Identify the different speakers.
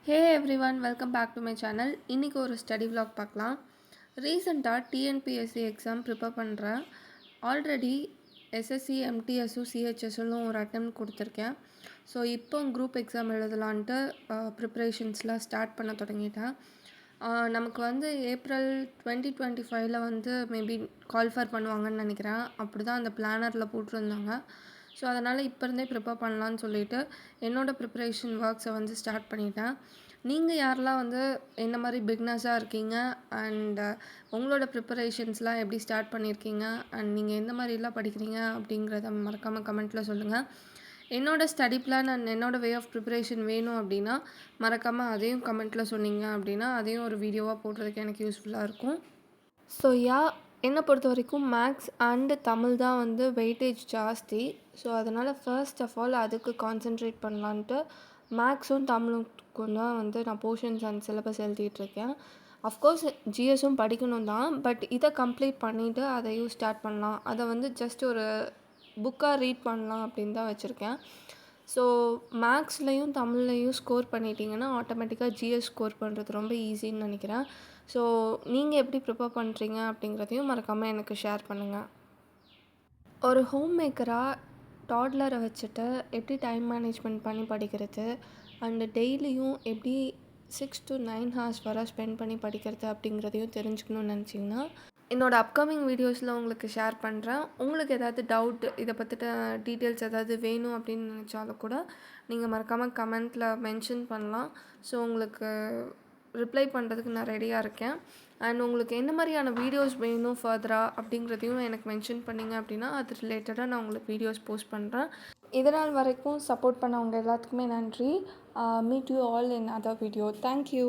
Speaker 1: Hey everyone, welcome back to my channel. இன்றைக்கி ஒரு study vlog பார்க்கலாம். ரீசெண்டாக டிஎன்பிஎஸ்சி எக்ஸாம் ப்ரிப்பேர் பண்ணுறேன். ஆல்ரெடி எஸ்எஸ்சி எம்டிஎஸும் சிஹெச்எஸ்லும் ஒரு அட்டெம்ப்ட் கொடுத்துருக்கேன். ஸோ இப்போ குரூப் எக்ஸாம் எழுதலான்ட்டு ப்ரிப்ரேஷன்ஸ்லாம் ஸ்டார்ட் பண்ண தொடங்கிட்டேன். நமக்கு வந்து ஏப்ரல் 2025 வந்து மேபி கால்ஃபர் பண்ணுவாங்கன்னு நினைக்கிறேன். அப்படி தான் அந்த பிளானரில் போட்டிருந்தாங்க. ஸோ அதனால் இப்போ இருந்தே ப்ரிப்பேர் பண்ணலான்னு சொல்லிவிட்டு என்னோடய ப்ரிப்பரேஷன் ஒர்க்ஸை வந்து ஸ்டார்ட் பண்ணிட்டேன். நீங்கள் யாரெல்லாம் வந்து என்ன மாதிரி பிக்னஸாக இருக்கீங்க அண்ட் உங்களோட ப்ரிப்பரேஷன்ஸ்லாம் எப்படி ஸ்டார்ட் பண்ணியிருக்கீங்க அண்ட் நீங்கள் எந்த மாதிரிலாம் படிக்கிறீங்க அப்படிங்கிறத மறக்காமல் கமெண்ட்டில் சொல்லுங்கள். என்னோடய ஸ்டடி பிளான் அண்ட் என்னோடய வே ஆஃப் ப்ரிப்பரேஷன் வேணும் அப்படின்னா மறக்காமல் அதையும் கமெண்ட்டில் சொன்னீங்க அப்படின்னா அதையும் ஒரு வீடியோவாக போடுறதுக்கு எனக்கு யூஸ்ஃபுல்லாக இருக்கும். ஸோ என்னை பொறுத்த வரைக்கும் மேக்ஸ் அண்டு தமிழ் தான் வந்து வெயிட்டேஜ் ஜாஸ்தி. ஸோ அதனால் ஃபர்ஸ்ட் ஆஃப் ஆல் அதுக்கு கான்சென்ட்ரேட் பண்ணலான்ட்டு மேக்ஸும் தமிழுக்கும் தான் வந்து நான் போர்ஷன்ஸ் அண்ட் சிலபஸ் எழுதிட்டுருக்கேன். அஃப்கோர்ஸ் ஜிஎஸும் படிக்கணும் தான், பட் இதை கம்ப்ளீட் பண்ணிவிட்டு அதையும் ஸ்டார்ட் பண்ணலாம். அதை வந்து ஜஸ்ட் ஒரு புக்காக ரீட் பண்ணலாம் அப்படின்னு தான் வச்சுருக்கேன். ஸோ மேக்ஸ்லேயும் தமிழ்லையும் ஸ்கோர் பண்ணிட்டீங்கன்னா ஆட்டோமேட்டிக்காக ஜிஎஸ் ஸ்கோர் பண்ணுறது ரொம்ப ஈஸின்னு நினைக்கிறேன். ஸோ நீங்கள் எப்படி ப்ரிப்பேர் பண்ணுறீங்க அப்படிங்கிறதையும் மறக்காமல் எனக்கு ஷேர் பண்ணுங்கள். ஒரு ஹோம் மேக்கராக டாட்லரை வச்சுட்டு எப்படி டைம் மேனேஜ்மெண்ட் பண்ணி படிக்கிறது அண்டு டெய்லியும் எப்படி 6 to 9 hours வரை ஸ்பெண்ட் பண்ணி படிக்கிறது அப்படிங்கிறதையும் தெரிஞ்சுக்கணுன்னு நினச்சிங்கன்னா என்னோடய அப்கமிங் வீடியோஸில் உங்களுக்கு ஷேர் பண்ணுறேன். உங்களுக்கு ஏதாவது டவுட் இதை பற்றின டீட்டெயில்ஸ் ஏதாவது வேணும் அப்படின்னு நினச்சாலும் கூட நீங்கள் மறக்காமல் கமெண்ட்டில் மென்ஷன் பண்ணலாம். ஸோ உங்களுக்கு ரிப்ளை பண்ணுறதுக்கு நான் ரெடியாக இருக்கேன். அண்ட் உங்களுக்கு என்ன மாதிரியான வீடியோஸ் வேணும் ஃபர்தராக அப்படிங்கிறதையும் எனக்கு மென்ஷன் பண்ணிங்க அப்படின்னா அது ரிலேட்டடாக நான் உங்களுக்கு வீடியோஸ் போஸ்ட் பண்ணுறேன். இதனால் வரைக்கும் சப்போர்ட் பண்ணவங்க எல்லாத்துக்குமே நன்றி. Meet you all in other video. Thank you.